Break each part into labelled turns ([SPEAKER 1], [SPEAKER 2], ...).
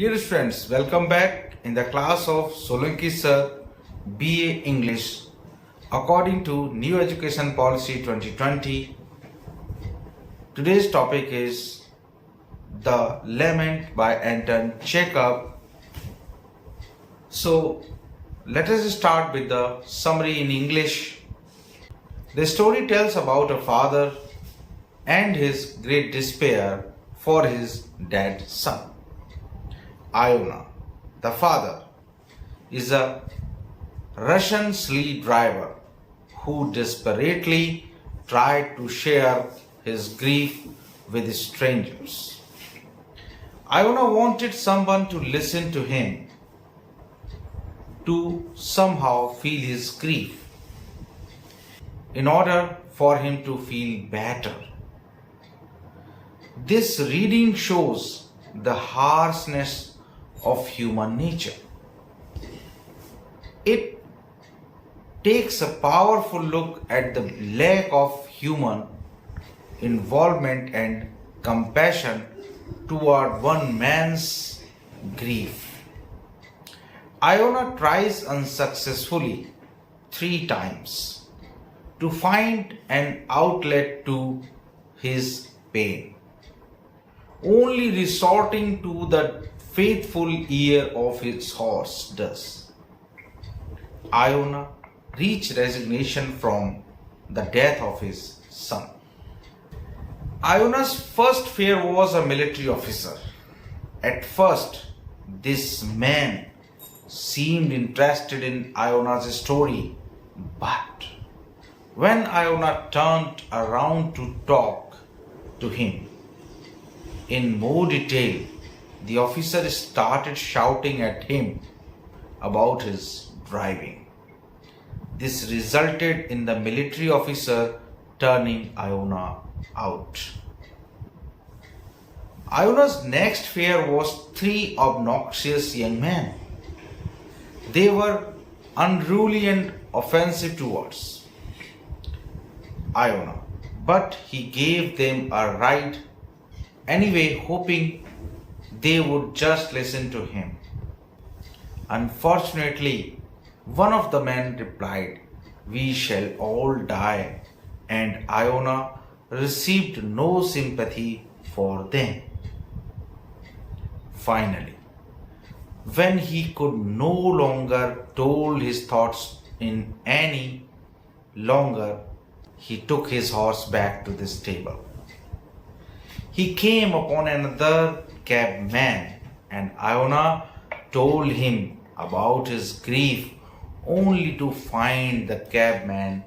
[SPEAKER 1] Dear friends, welcome back in the class of Solanki Sir BA English according to New Education Policy 2020. Today's topic is The Lament by Anton Chekhov. So let us start with the summary in English. The story tells about a father and his great despair for his dead son. Iona, the father, is a Russian sleigh driver who desperately tried to share his grief with strangers. Iona wanted someone to listen to him, to somehow feel his grief, in order for him to feel better. This reading shows the harshness of human nature. It takes a powerful look at the lack of human involvement and compassion toward one man's grief. Iona tries unsuccessfully 3 times to find an outlet to his pain, only resorting to the faithful ear of his horse does. Iona reached resignation from the death of his son. Iona's first fear was a military officer. At first, this man seemed interested in Iona's story, but when Iona turned around to talk to him in more detail, the officer started shouting at him about his driving. This resulted in the military officer turning Iona out. Iona's next fear was 3 obnoxious young men. They were unruly and offensive towards Iona, but he gave them a ride anyway, hoping they would just listen to him. Unfortunately, one of the men replied, "We shall all die," and Iona received no sympathy for them. Finally, when he could no longer hold his thoughts in any longer, he took his horse back to the stable. He came upon another cabman, and Iona told him about his grief, only to find the cabman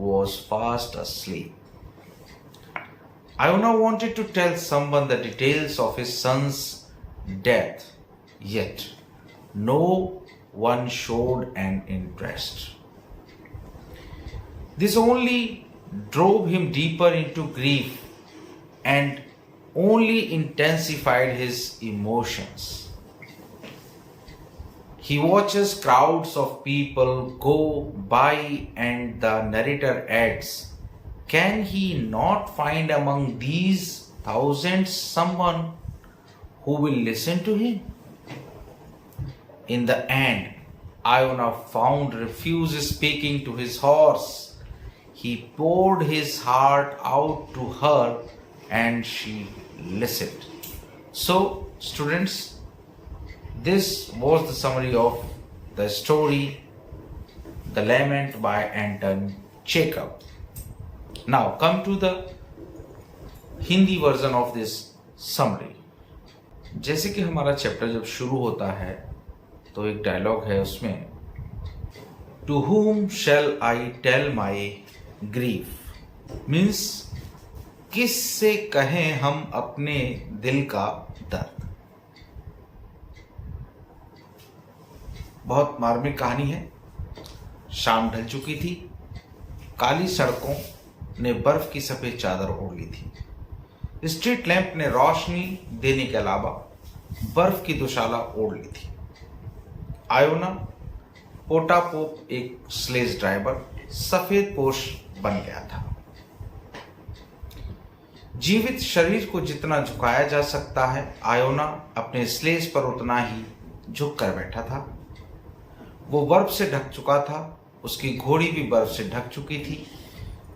[SPEAKER 1] was fast asleep. Iona wanted to tell someone the details of his son's death, yet no one showed an interest. This only drove him deeper into grief and only intensified his emotions. He watches crowds of people go by and the narrator adds, "Can he not find among these thousands someone who will listen to him?" In the end, Iona found refuge speaking to his horse. He poured his heart out to her and she listened. So, students, this was the summary of the story The Lament by Anton Chekhov. Now come to the Hindi version of this summary. जैसे कि हमारा chapter जब शुरू होता है तो एक dialogue है उसमें, "To whom shall I tell my grief?" Means किस से कहें हम अपने दिल का दर्द। बहुत मार्मिक कहानी है। शाम ढल चुकी थी, काली सड़कों ने बर्फ की सफेद चादर ओढ़ ली थी। स्ट्रीट लैंप ने रोशनी देने के अलावा बर्फ की दुशाला ओढ़ ली थी। आयोना पोटापोप एक स्लेज ड्राइवर सफेद पोश बन गया था। जीवित शरीर को जितना झुकाया जा सकता है, आयोना अपने स्लेज पर उतना ही झुक कर बैठा था। वो बर्फ से ढक चुका था, उसकी घोड़ी भी बर्फ से ढक चुकी थी,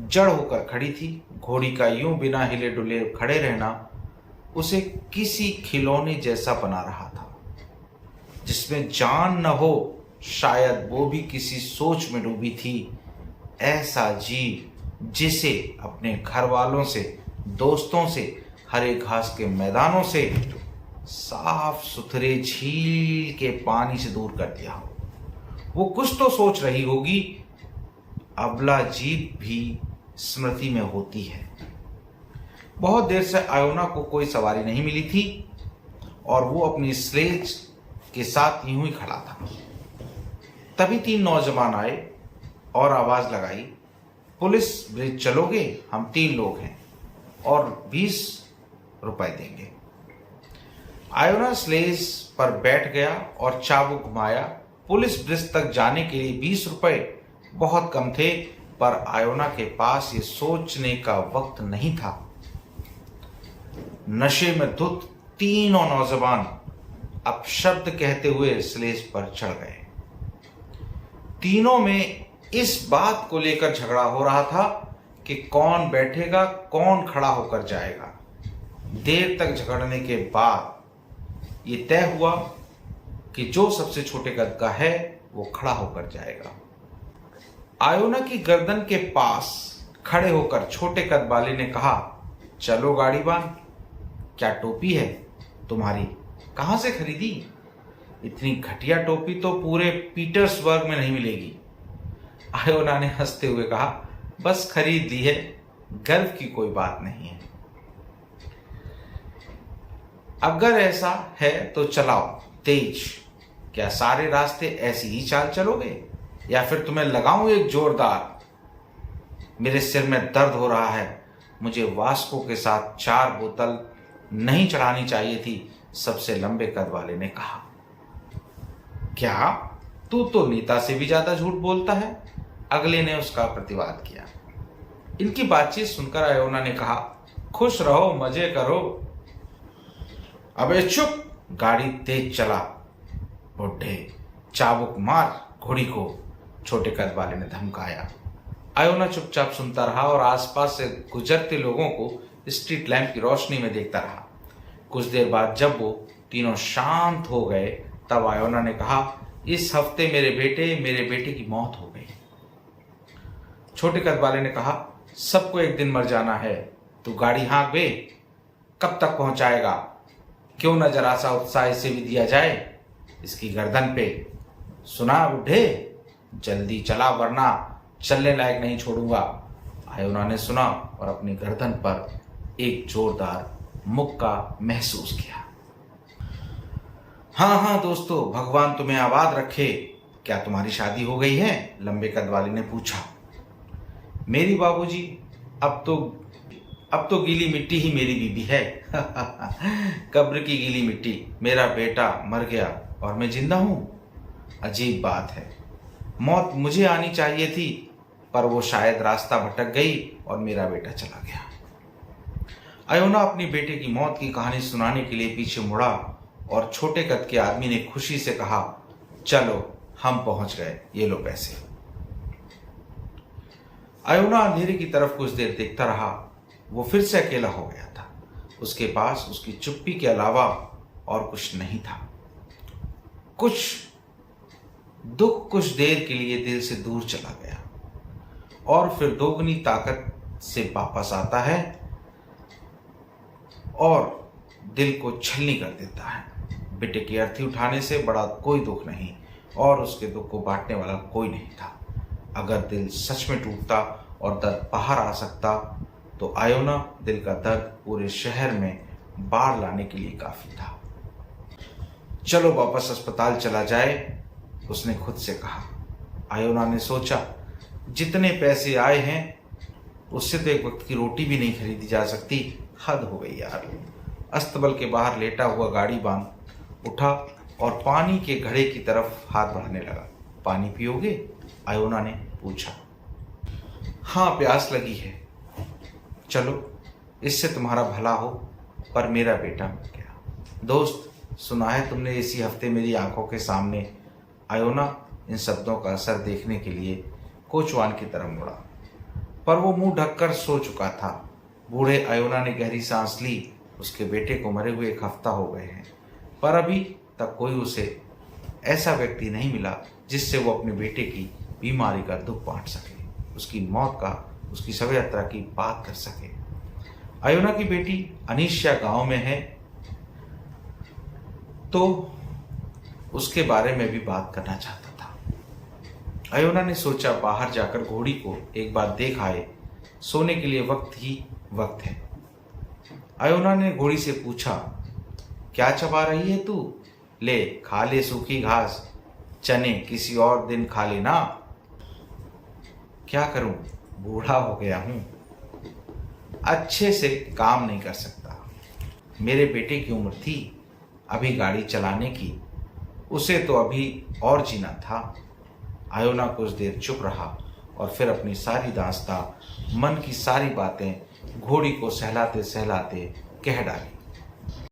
[SPEAKER 1] जड़ होकर खड़ी थी। घोड़ी का यूं बिना हिले डुले खड़े रहना उसे किसी खिलौने जैसा बना रहा था, जिसमें जान न हो, शायद वो भी किसी सोच में डूबी थी। ऐसा जीव जिसे अपने घर वालों से, दोस्तों से, हरे घास के मैदानों से, साफ सुथरे झील के पानी से दूर कर दिया हो। वो कुछ तो सोच रही होगी। अबला जीव भी स्मृति में होती है। बहुत देर से आयोना को कोई सवारी नहीं मिली थी और वो अपनी स्लेज के साथ यूं ही खड़ा था। तभी 3 नौजवान आए और आवाज लगाई, पुलिस ब्रिज चलोगे? हम 3 लोग हैं और 20 रुपए देंगे। आयोना स्लेज पर बैठ गया और चाबुक घुमाया। पुलिस ब्रिज तक जाने के लिए 20 रुपए बहुत कम थे, पर आयोना के पास ये सोचने का वक्त नहीं था। नशे में धुत तीनों नौजवान अपशब्द कहते हुए स्लेज पर चढ़ गए। तीनों में इस बात को लेकर झगड़ा हो रहा था कि कौन बैठेगा, कौन खड़ा होकर जाएगा। देर तक झगड़ने के बाद ये तय हुआ कि जो सबसे छोटे कद का है वो खड़ा होकर जाएगा। आयोना की गर्दन के पास खड़े होकर छोटे कद वाले ने कहा, चलो गाड़ी बांध। क्या टोपी है तुम्हारी? कहां से खरीदी? इतनी घटिया टोपी तो पूरे पीटर्सबर्ग में नहीं मिलेगी। आयोना ने हंसते हुए कहा, बस खरीद ली है, गर्व की कोई बात नहीं है। अगर ऐसा है तो चलाओ तेज। क्या सारे रास्ते ऐसी ही चाल चलोगे या फिर तुम्हें लगाऊं एक जोरदार? मेरे सिर में दर्द हो रहा है। मुझे वास्को के साथ 4 बोतल नहीं चढ़ानी चाहिए थी, सबसे लंबे कद वाले ने कहा। क्या तू तो नीता से भी ज्यादा झूठ बोलता है? अगले ने उसका प्रतिवाद किया। इनकी बातचीत सुनकर आयोना ने कहा, खुश रहो, मजे करो। अबे चुप, गाड़ी तेज चला बुढ़े, चाबुक मार घोड़ी को, छोटे कद वाले ने धमकाया। आयोना चुपचाप सुनता रहा और आसपास से गुजरते लोगों को स्ट्रीट लैंप की रोशनी में देखता रहा। कुछ देर बाद जब वो तीनों शांत हो गए तब आयोना ने कहा, इस हफ्ते मेरे बेटे की मौत हो गई। छोटे कद वाले ने कहा, सबको एक दिन मर जाना है, तू गाड़ी हाँक बे, कब तक पहुंचाएगा? क्यों न जरा सा उत्साह इसे भी दिया जाए इसकी गर्दन पे। सुना बुढ़े, जल्दी चला वरना चलने लायक नहीं छोड़ूंगा। आयोना ने सुना और अपनी गर्दन पर एक जोरदार मुक्का महसूस किया। हाँ दोस्तों, भगवान तुम्हें आबाद रखे। क्या तुम्हारी शादी हो गई है? लंबे कद वाले ने पूछा। मेरी बाबूजी, अब तो गीली मिट्टी ही मेरी बीबी है। कब्र की गीली मिट्टी। मेरा बेटा मर गया और मैं जिंदा हूं। अजीब बात है, मौत मुझे आनी चाहिए थी, पर वो शायद रास्ता भटक गई और मेरा बेटा चला गया। आयोना अपनी बेटे की मौत की कहानी सुनाने के लिए पीछे मुड़ा और छोटे कद के आदमी ने खुशी से कहा, चलो हम पहुंच गए, ये लो पैसे। आयोना अंधेरे की तरफ कुछ देर देखता रहा। वो फिर से अकेला हो गया था। उसके पास उसकी चुप्पी के अलावा और कुछ नहीं था। कुछ दुख कुछ देर के लिए दिल से दूर चला गया और फिर दोगुनी ताकत से वापस आता है और दिल को छलनी कर देता है। बेटे की अर्थी उठाने से बड़ा कोई दुख नहीं और उसके दुख को बांटने वाला कोई नहीं था। अगर दिल सच में टूटता और दर्द बाहर आ सकता तो आयोना दिल का दर्द पूरे शहर में बाढ़ लाने के लिए काफी था। चलो वापस अस्पताल चला जाए, उसने खुद से कहा। आयोना ने सोचा, जितने पैसे आए हैं उससे तो एक वक्त की रोटी भी नहीं खरीदी जा सकती। हद हो गई यार। अस्तबल के बाहर लेटा हुआ गाड़ी बांध उठा और पानी के घड़े की तरफ हाथ बढ़ाने लगा। पानी पियोगे? आयोना ने पूछा। हाँ, प्यास लगी है। चलो इससे तुम्हारा भला हो, पर मेरा बेटा मर गया। दोस्त, सुना है तुमने इसी हफ्ते मेरी आंखों के सामने आयोना इन शब्दों का असर देखने के लिए कोचवान की तरफ मुड़ा, पर वो मुंह ढककर सो चुका था। बूढ़े आयोना ने गहरी सांस ली। उसके बेटे को मरे हुए 1 हफ्ता हो गए हैं, पर अभी तक कोई उसे ऐसा व्यक्ति नहीं मिला जिससे वो अपने बेटे की बीमारी का दुख बांट सके, उसकी मौत का, उसकी शव यात्रा की बात कर सके। आयोना की बेटी अनीशा गांव में है, तो उसके बारे में भी बात करना चाहता था। आयोना ने सोचा बाहर जाकर घोड़ी को एक बार देख आए, सोने के लिए वक्त ही वक्त है। आयोना ने घोड़ी से पूछा, क्या चबा रही है तू? ले खा ले सूखी घास, चने किसी और दिन खा लेना। क्या करूं, बूढ़ा हो गया हूं, अच्छे से काम नहीं कर सकता। मेरे बेटे की उम्र थी अभी गाड़ी चलाने की, उसे तो अभी और जीना था। आयोना कुछ देर चुप रहा और फिर अपनी सारी दास्तां, मन की सारी बातें घोड़ी को सहलाते सहलाते कह डाली।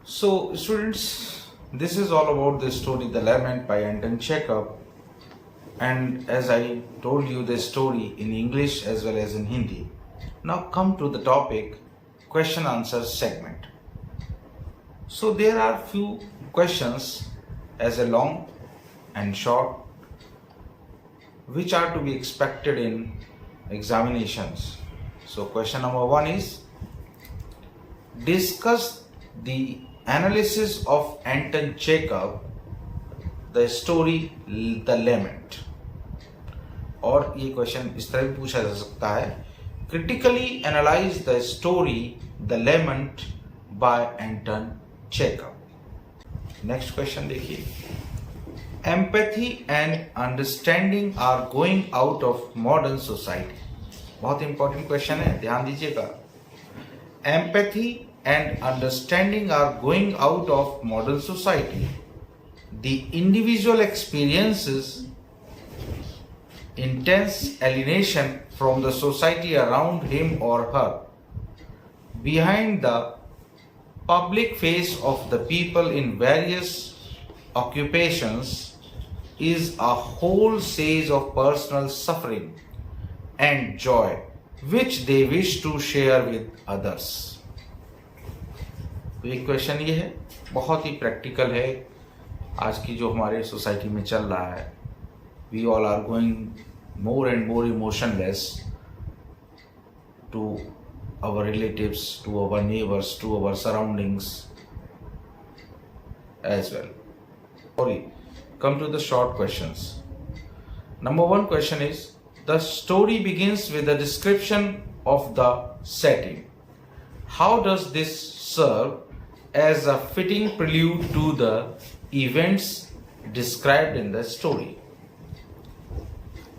[SPEAKER 1] So students, this is all about the story The Lament by Anton Chekhov, and as I told you the story in English as well as in Hindi. Now come to the topic question answer segment. So there are few questions as a long and short which are to be expected in examinations. So question number 1 is, discuss the analysis of Anton Chekhov, the story The Lament. और ये question इस तरह भी पूछा जा सकता है, critically analyze the story The Lament by Anton Chekhov. Next question देखिए, empathy and understanding are going out of modern society. बहुत इंपॉर्टेंट क्वेश्चन है, ध्यान दीजिएगा। empathy and understanding are going out of modern society. The individual experiences intense alienation from the society around him or her. Behind the public face of the people in various occupations is a whole series of personal suffering and joy which they wish to share with others. तो ये question ये है, बहुत ही practical है। आज की जो हमारे सोसाइटी में चल रहा है, we all are going more and more emotionless to our relatives, to our neighbors, to our surroundings as well. Sorry, come to the short questions. Number 1 question is, the story begins with a description of the setting. How does this serve as a fitting prelude to the events described in the story?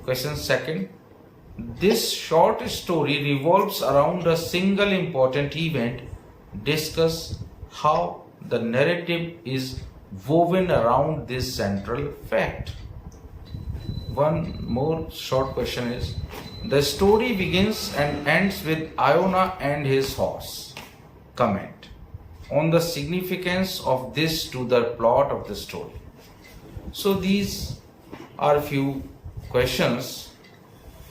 [SPEAKER 1] Question 2. This short story revolves around a single important event. Discuss how the narrative is woven around this central fact. One more short question is, the story begins and ends with Iona and his horse. Comment on the significance of this to the plot of the story. So these are few questions,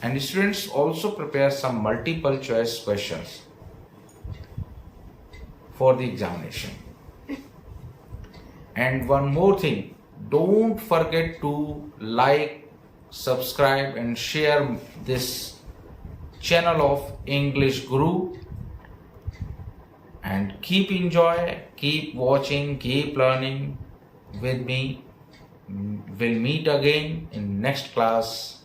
[SPEAKER 1] and students also prepare some multiple choice questions for the examination. And one more thing, don't forget to like, subscribe and share this channel of English Guru, and keep enjoy, keep watching, keep learning with me. We'll meet again in next class.